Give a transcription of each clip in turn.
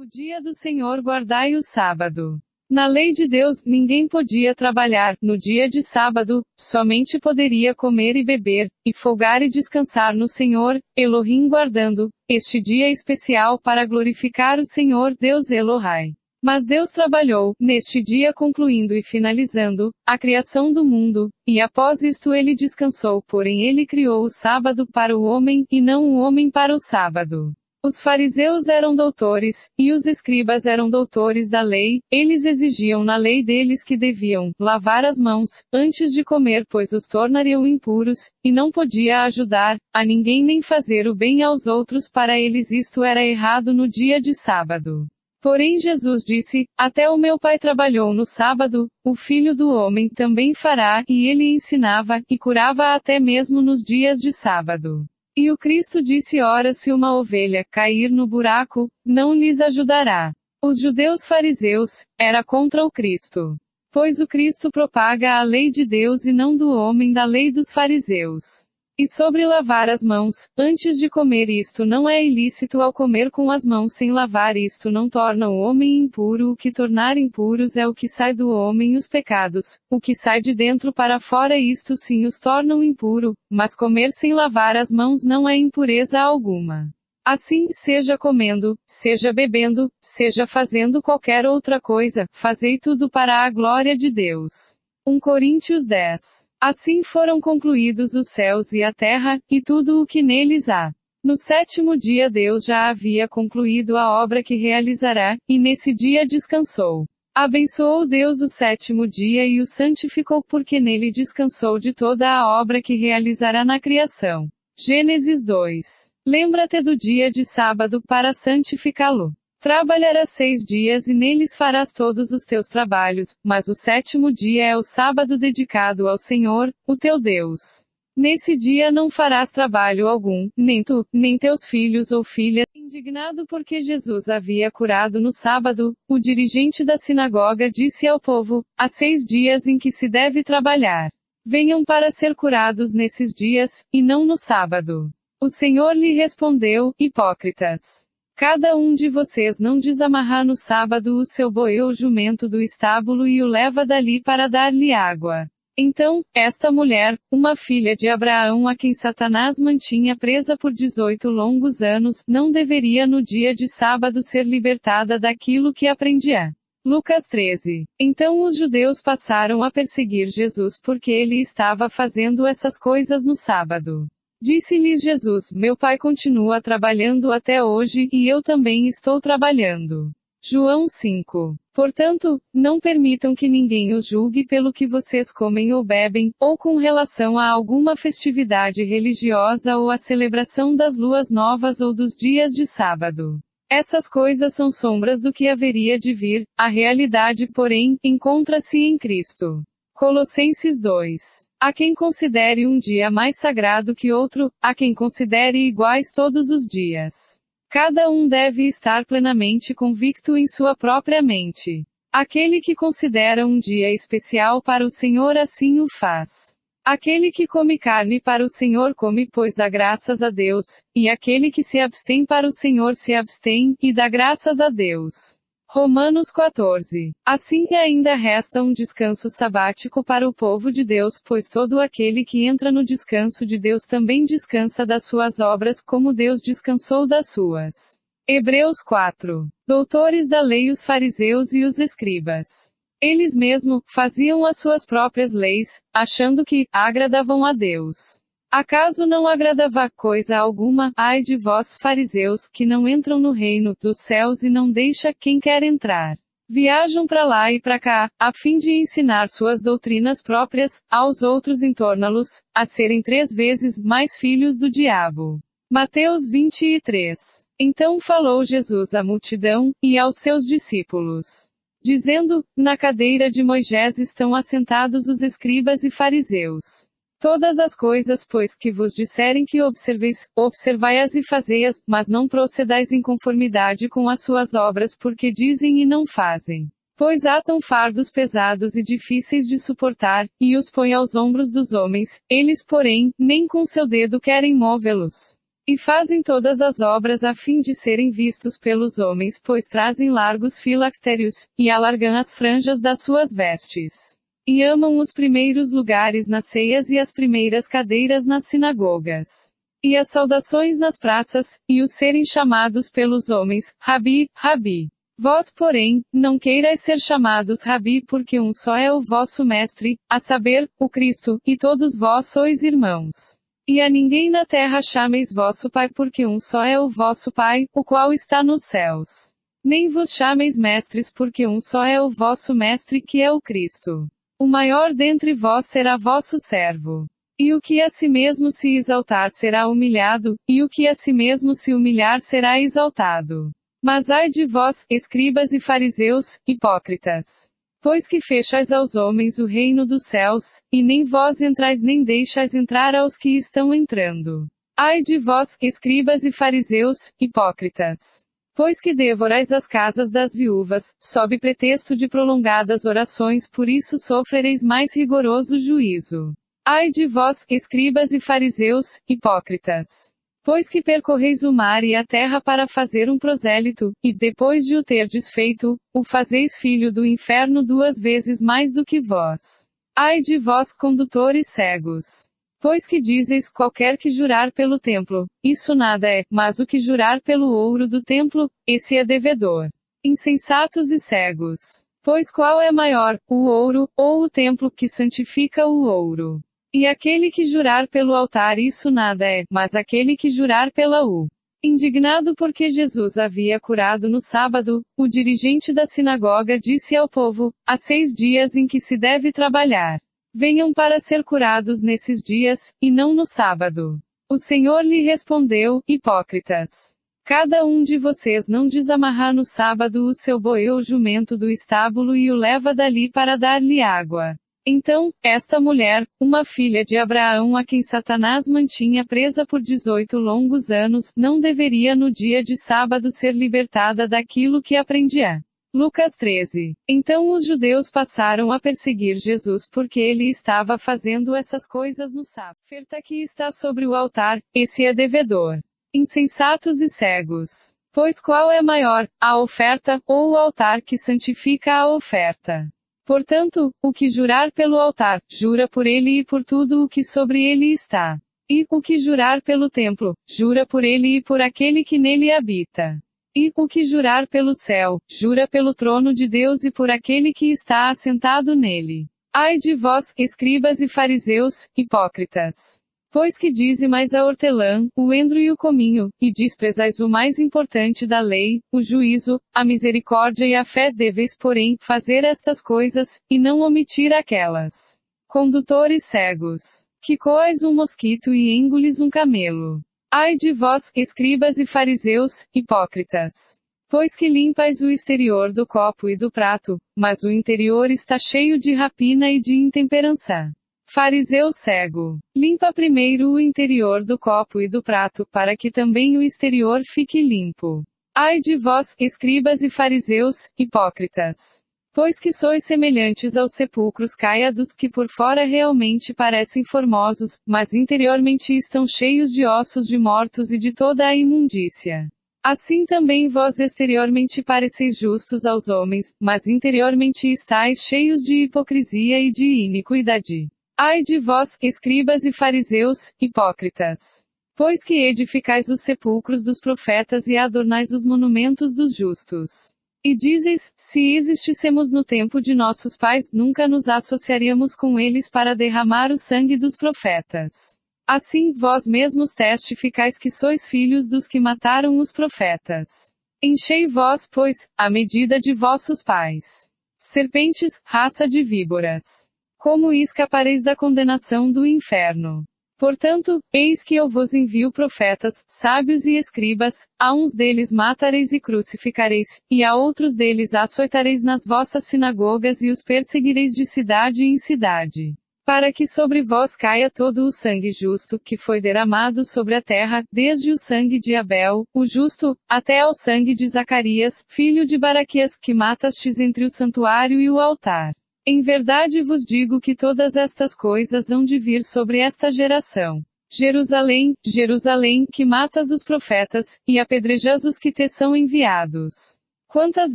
O dia do Senhor guardai o sábado. Na lei de Deus, ninguém podia trabalhar, no dia de sábado, somente poderia comer e beber, e folgar e descansar no Senhor, Elohim guardando, este dia especial para glorificar o Senhor Deus Elohai. Mas Deus trabalhou, neste dia concluindo e finalizando, a criação do mundo, e após isto ele descansou, porém ele criou o sábado para o homem, e não o homem para o sábado. Os fariseus eram doutores, e os escribas eram doutores da lei, eles exigiam na lei deles que deviam lavar as mãos, antes de comer pois os tornariam impuros, e não podia ajudar a ninguém nem fazer o bem aos outros para eles isto era errado no dia de sábado. Porém Jesus disse, até o meu Pai trabalhou no sábado, o Filho do Homem também fará, e ele ensinava, e curava até mesmo nos dias de sábado. E o Cristo disse ora se uma ovelha cair no buraco, não lhes ajudará. Os judeus fariseus, era contra o Cristo. Pois o Cristo propaga a lei de Deus e não do homem da lei dos fariseus. E sobre lavar as mãos, antes de comer isto não é ilícito ao comer com as mãos sem lavar isto não torna o homem impuro o que tornar impuros é o que sai do homem os pecados, o que sai de dentro para fora isto sim os tornam impuro, mas comer sem lavar as mãos não é impureza alguma. Assim, seja comendo, seja bebendo, seja fazendo qualquer outra coisa, fazei tudo para a glória de Deus. 1 Coríntios 10. Assim foram concluídos os céus e a terra, e tudo o que neles há. No sétimo dia Deus já havia concluído a obra que realizará, e nesse dia descansou. Abençoou Deus o sétimo dia e o santificou porque nele descansou de toda a obra que realizará na criação. Gênesis 2. Lembra-te do dia de sábado para santificá-lo. Trabalharás 6 dias e neles farás todos os teus trabalhos, mas o sétimo dia é o sábado dedicado ao Senhor, o teu Deus. Nesse dia não farás trabalho algum, nem tu, nem teus filhos ou filhas. Indignado porque Jesus havia curado no sábado, o dirigente da sinagoga disse ao povo, há 6 dias em que se deve trabalhar. Venham para ser curados nesses dias, e não no sábado. O Senhor lhe respondeu, hipócritas. Cada um de vocês não desamarrar no sábado o seu boi ou jumento do estábulo e o leva dali para dar-lhe água. Então, esta mulher, uma filha de Abraão a quem Satanás mantinha presa por 18 longos anos, não deveria no dia de sábado ser libertada daquilo que aprendia. Lucas 13. Então os judeus passaram a perseguir Jesus porque ele estava fazendo essas coisas no sábado. Disse-lhes Jesus, meu Pai continua trabalhando até hoje, e eu também estou trabalhando. João 5. Portanto, não permitam que ninguém os julgue pelo que vocês comem ou bebem, ou com relação a alguma festividade religiosa ou a celebração das luas novas ou dos dias de sábado. Essas coisas são sombras do que haveria de vir, a realidade, porém, encontra-se em Cristo. Colossenses 2. Há quem considere um dia mais sagrado que outro, há quem considere iguais todos os dias. Cada um deve estar plenamente convicto em sua própria mente. Aquele que considera um dia especial para o Senhor assim o faz. Aquele que come carne para o Senhor come pois dá graças a Deus, e aquele que se abstém para o Senhor se abstém, e dá graças a Deus. Romanos 14. Assim ainda resta um descanso sabático para o povo de Deus, pois todo aquele que entra no descanso de Deus também descansa das suas obras, como Deus descansou das suas. Hebreus 4. Doutores da lei os fariseus e os escribas. Eles mesmos faziam as suas próprias leis, achando que agradavam a Deus. Acaso não agradava coisa alguma, ai de vós fariseus, que não entram no reino dos céus e não deixa quem quer entrar. Viajam para lá e para cá, a fim de ensinar suas doutrinas próprias, aos outros em torná-los, a serem 3 vezes mais filhos do diabo. Mateus 23. Então falou Jesus à multidão, e aos seus discípulos. Dizendo, na cadeira de Moisés estão assentados os escribas e fariseus. Todas as coisas, pois, que vos disserem que observeis, observai-as e fazei-as, mas não procedais em conformidade com as suas obras, porque dizem e não fazem. Pois atam fardos pesados e difíceis de suportar, e os põem aos ombros dos homens, eles, porém, nem com seu dedo querem movê-los. E fazem todas as obras a fim de serem vistos pelos homens, pois trazem largos filactérios, e alargam as franjas das suas vestes. E amam os primeiros lugares nas ceias e as primeiras cadeiras nas sinagogas. E as saudações nas praças, e os serem chamados pelos homens, Rabi, Rabi. Vós, porém, não queirais ser chamados Rabi, porque um só é o vosso mestre, a saber, o Cristo, e todos vós sois irmãos. E a ninguém na terra chameis vosso Pai, porque um só é o vosso Pai, o qual está nos céus. Nem vos chameis mestres, porque um só é o vosso mestre, que é o Cristo. O maior dentre vós será vosso servo. E o que a si mesmo se exaltar será humilhado, e o que a si mesmo se humilhar será exaltado. Mas ai de vós, escribas e fariseus, hipócritas! Pois que fechais aos homens o reino dos céus, e nem vós entrais nem deixais entrar aos que estão entrando. Ai de vós, escribas e fariseus, hipócritas! Pois que devorais as casas das viúvas, sob pretexto de prolongadas orações, por isso sofrereis mais rigoroso juízo. Ai de vós, escribas e fariseus, hipócritas! Pois que percorreis o mar e a terra para fazer um prosélito, e depois de o terdes feito, o fazeis filho do inferno 2 vezes mais do que vós. Ai de vós, condutores cegos! Pois que dizeis qualquer que jurar pelo templo, isso nada é, mas o que jurar pelo ouro do templo, esse é devedor. Insensatos e cegos! Pois qual é maior, o ouro, ou o templo que santifica o ouro? E aquele que jurar pelo altar, isso nada é, mas aquele que jurar pela U. Indignado porque Jesus havia curado no sábado, o dirigente da sinagoga disse ao povo: há 6 dias em que se deve trabalhar. Venham para ser curados nesses dias, e não no sábado. O Senhor lhe respondeu: hipócritas! Cada um de vocês não desamarrar no sábado o seu boi ou jumento do estábulo e o leva dali para dar-lhe água. Então, esta mulher, uma filha de Abraão a quem Satanás mantinha presa por 18 longos anos, não deveria no dia de sábado ser libertada daquilo que aprendia. Lucas 13. Então os judeus passaram a perseguir Jesus porque ele estava fazendo essas coisas no sábado. A oferta que está sobre o altar, esse é devedor. Insensatos e cegos! Pois qual é maior, a oferta, ou o altar que santifica a oferta? Portanto, o que jurar pelo altar, jura por ele e por tudo o que sobre ele está. E, o que jurar pelo templo, jura por ele e por aquele que nele habita. E, o que jurar pelo céu, jura pelo trono de Deus e por aquele que está assentado nele. Ai de vós, escribas e fariseus, hipócritas! Pois que dizimais a hortelã, o endro e o cominho, e desprezais o mais importante da lei, o juízo, a misericórdia e a fé, deveis, porém, fazer estas coisas, e não omitir aquelas. Condutores cegos! Que coais um mosquito e engolis um camelo. Ai de vós, escribas e fariseus, hipócritas! Pois que limpais o exterior do copo e do prato, mas o interior está cheio de rapina e de intemperança. Fariseu cego! Limpa primeiro o interior do copo e do prato, para que também o exterior fique limpo. Ai de vós, escribas e fariseus, hipócritas! Pois que sois semelhantes aos sepulcros caiados que por fora realmente parecem formosos, mas interiormente estão cheios de ossos de mortos e de toda a imundícia. Assim também vós exteriormente pareceis justos aos homens, mas interiormente estáis cheios de hipocrisia e de iniquidade. Ai de vós, escribas e fariseus, hipócritas! Pois que edificais os sepulcros dos profetas e adornais os monumentos dos justos. E dizeis, se existíssemos no tempo de nossos pais, nunca nos associaríamos com eles para derramar o sangue dos profetas. Assim, vós mesmos testificais que sois filhos dos que mataram os profetas. Enchei vós, pois, a medida de vossos pais. Serpentes, raça de víboras! Como escapareis da condenação do inferno? Portanto, eis que eu vos envio profetas, sábios e escribas, a uns deles matareis e crucificareis, e a outros deles açoitareis nas vossas sinagogas e os perseguireis de cidade em cidade. Para que sobre vós caia todo o sangue justo que foi derramado sobre a terra, desde o sangue de Abel, o justo, até ao sangue de Zacarias, filho de Baraquias, que matastes entre o santuário e o altar. Em verdade vos digo que todas estas coisas hão de vir sobre esta geração. Jerusalém, Jerusalém, que matas os profetas, e apedrejas os que te são enviados. Quantas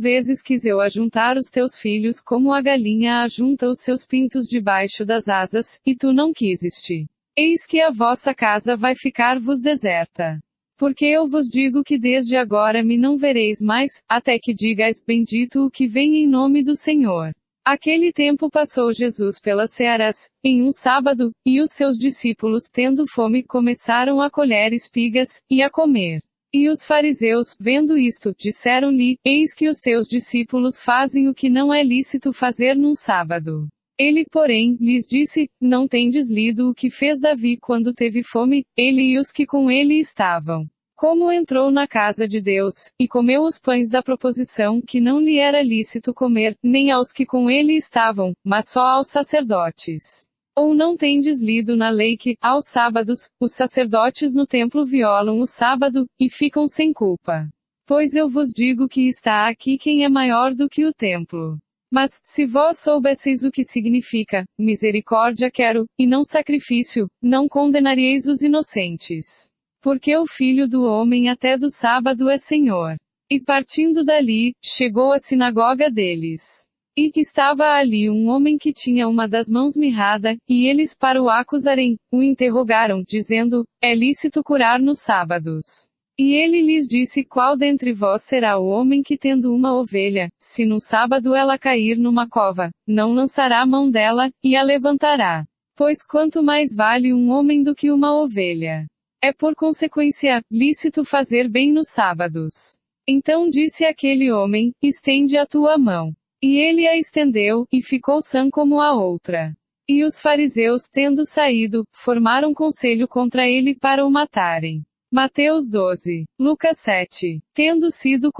vezes quis eu ajuntar os teus filhos como a galinha ajunta os seus pintos debaixo das asas, e tu não quiseste. Eis que a vossa casa vai ficar-vos deserta. Porque eu vos digo que desde agora me não vereis mais, até que digais, bendito o que vem em nome do Senhor. Aquele tempo passou Jesus pelas searas, em um sábado, e os seus discípulos, tendo fome, começaram a colher espigas, e a comer. E os fariseus, vendo isto, disseram-lhe, eis que os teus discípulos fazem o que não é lícito fazer num sábado. Ele, porém, lhes disse, não tendes lido o que fez Davi quando teve fome, ele e os que com ele estavam. Como entrou na casa de Deus, e comeu os pães da proposição que não lhe era lícito comer, nem aos que com ele estavam, mas só aos sacerdotes. Ou não tendes lido na lei que, aos sábados, os sacerdotes no templo violam o sábado, e ficam sem culpa? Pois eu vos digo que está aqui quem é maior do que o templo. Mas, se vós soubesseis o que significa, misericórdia quero, e não sacrifício, não condenaríeis os inocentes. Porque o Filho do Homem até do sábado é Senhor. E partindo dali, chegou à sinagoga deles. E estava ali um homem que tinha uma das mãos mirrada, e eles para o acusarem, o interrogaram, dizendo, é lícito curar nos sábados? E ele lhes disse, qual dentre vós será o homem que tendo uma ovelha, se no sábado ela cair numa cova, não lançará a mão dela, e a levantará? Pois quanto mais vale um homem do que uma ovelha? É por consequência, lícito fazer bem nos sábados. Então disse aquele homem, estende a tua mão. E ele a estendeu, e ficou sã como a outra. E os fariseus, tendo saído, formaram conselho contra ele para o matarem. Mateus 12. Lucas 7. Tendo sido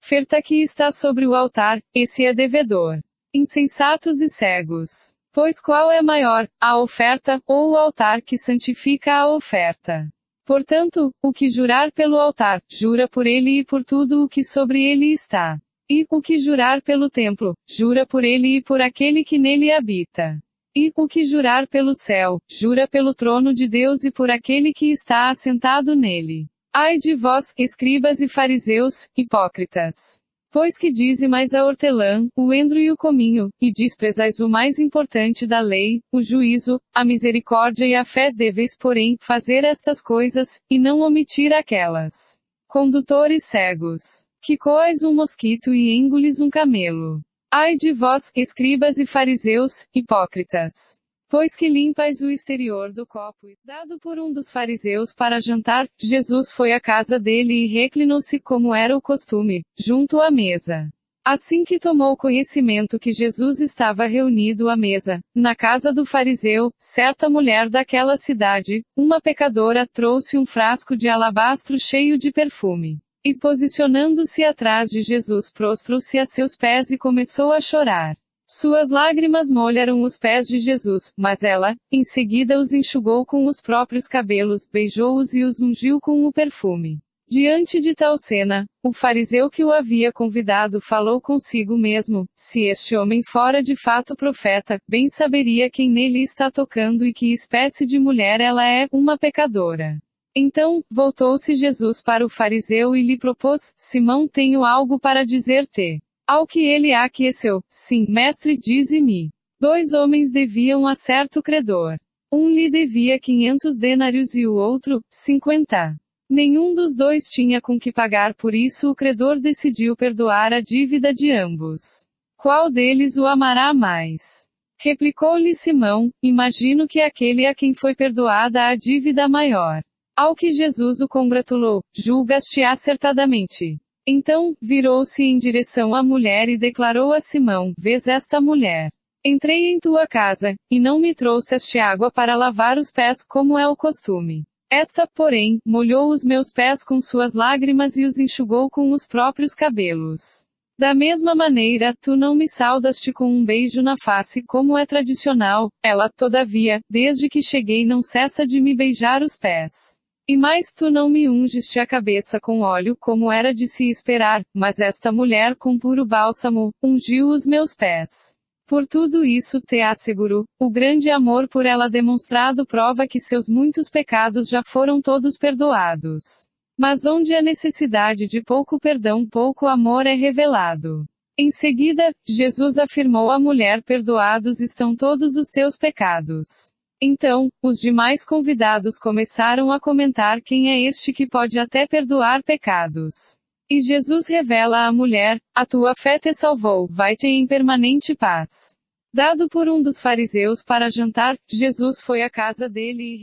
oferta que está sobre o altar, esse é devedor. Insensatos e cegos. Pois qual é maior, a oferta, ou o altar que santifica a oferta? Portanto, o que jurar pelo altar, jura por ele e por tudo o que sobre ele está. E, o que jurar pelo templo, jura por ele e por aquele que nele habita. E, o que jurar pelo céu, jura pelo trono de Deus e por aquele que está assentado nele. Ai de vós, escribas e fariseus, hipócritas! Pois que dizimais a hortelã, o endro e o cominho, e desprezais o mais importante da lei, o juízo, a misericórdia e a fé, deveis, porém, fazer estas coisas, e não omitir aquelas. Condutores cegos! Que coais um mosquito e engoles um camelo. Ai de vós, escribas e fariseus, hipócritas! Pois que limpais o exterior do copo, dado por um dos fariseus para jantar, Jesus foi à casa dele e reclinou-se como era o costume, junto à mesa. Assim que tomou conhecimento que Jesus estava reunido à mesa, na casa do fariseu, certa mulher daquela cidade, uma pecadora, trouxe um frasco de alabastro cheio de perfume. E posicionando-se atrás de Jesus prostrou-se a seus pés e começou a chorar. Suas lágrimas molharam os pés de Jesus, mas ela, em seguida os enxugou com os próprios cabelos, beijou-os e os ungiu com o perfume. Diante de tal cena, o fariseu que o havia convidado falou consigo mesmo, se este homem fora de fato profeta, bem saberia quem nele está tocando e que espécie de mulher ela é, uma pecadora. Então, voltou-se Jesus para o fariseu e lhe propôs, Simão, tenho algo para dizer-te. Ao que ele aqueceu, sim, mestre, dize-me. 2 homens deviam a certo credor. Um lhe devia 500 denários e o outro, 50. Nenhum dos dois tinha com que pagar, por isso o credor decidiu perdoar a dívida de ambos. Qual deles o amará mais? Replicou-lhe Simão, imagino que aquele a quem foi perdoada a dívida maior. Ao que Jesus o congratulou, julgaste acertadamente. Então, virou-se em direção à mulher e declarou a Simão, vês esta mulher? Entrei em tua casa, e não me trouxeste água para lavar os pés, como é o costume. Esta, porém, molhou os meus pés com suas lágrimas e os enxugou com os próprios cabelos. Da mesma maneira, tu não me saudaste com um beijo na face como é tradicional, ela, todavia, desde que cheguei não cessa de me beijar os pés. E mais tu não me ungiste a cabeça com óleo como era de se esperar, mas esta mulher com puro bálsamo, ungiu os meus pés. Por tudo isso te asseguro, o grande amor por ela demonstrado prova que seus muitos pecados já foram todos perdoados. Mas onde a necessidade de pouco perdão, pouco amor é revelado. Em seguida, Jesus afirmou à mulher: perdoados estão todos os teus pecados. Então, os demais convidados começaram a comentar: quem é este que pode até perdoar pecados? E Jesus revela à mulher: a tua fé te salvou, vai-te em permanente paz. Dado por um dos fariseus para jantar, Jesus foi à casa dele e